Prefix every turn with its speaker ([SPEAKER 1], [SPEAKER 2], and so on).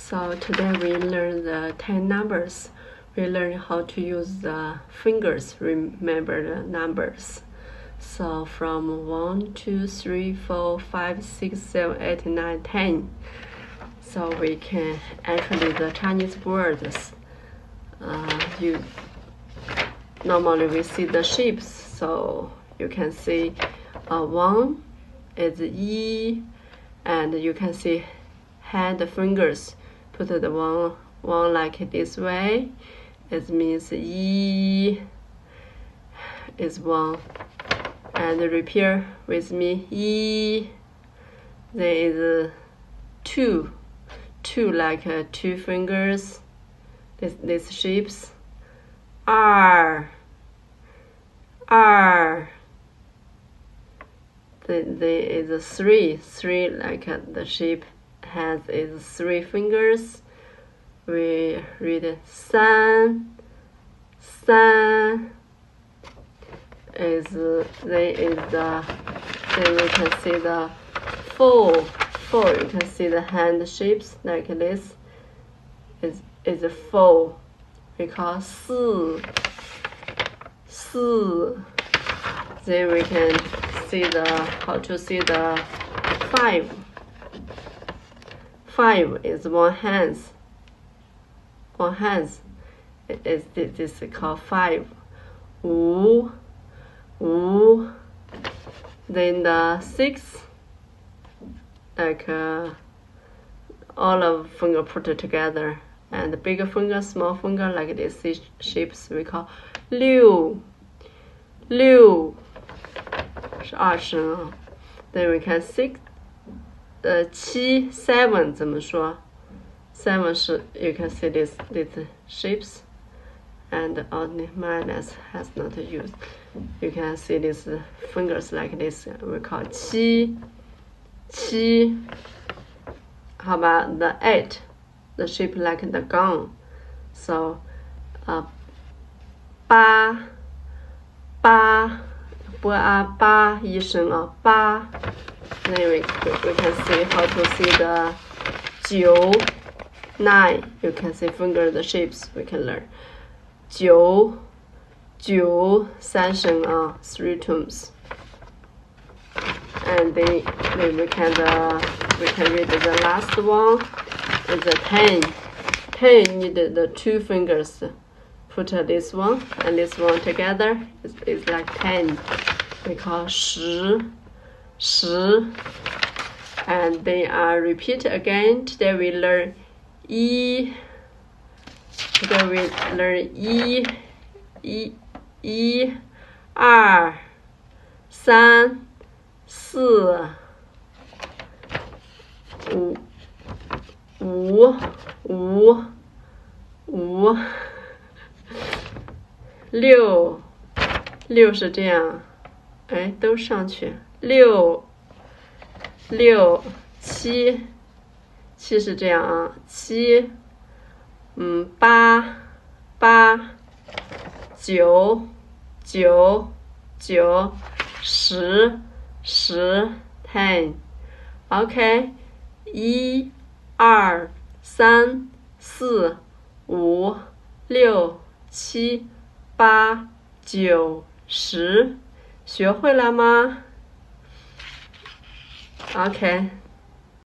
[SPEAKER 1] So today we learn the 10 numbers. We learn how to use the fingers, remember the numbers. So from 1, 2, 3, 4, 5, 6, 7, 8, 9, 10. So we can actually the Chinese words. Normally we see the shapes. So you can see 1 is E, and you can see hand fingers. Put the one like this way. It means E is 1. And repeat with me. E. There is 2. 2 like 2 fingers. These shapes. R. R. There is 3. 3 like the shape has is 3 fingers. We read 3. 3 is then we can see the 4. 4 you can see the hand shapes like this is 4. We call 4. 4. Then we can see how to see the 5. 5 is one hand. One hand is this is called 5. 5. 5. Then the 6, like all of finger put together, and the bigger finger, small finger, like this shapes we call 6. 6是2声啊。Then we can 6. 7 怎么说 ？7 是 you can see these shapes, and only minus has not used. You can see these fingers like this. We call 7. 7. How about the 8? The shape like the gun. So 8. 8. 8 一声啊 8. Then we can see how to see the 9. 9. You can see finger the shapes we can learn. 9. 9 3声啊 3 tones. And then we can read the last one is the 10. 10 need the 2 fingers. Put this one and this one together. It's like 10. We call 10. 10. And then repeat again. Today we learn E. Today we learn E. 2, 3, 4, 5, 6。6是这样，哎，都上去。6。7。7是这样啊。7。8。9。10。10。OK。1 2 3 4 5 6 7 8 9 10。学会了吗？ OK。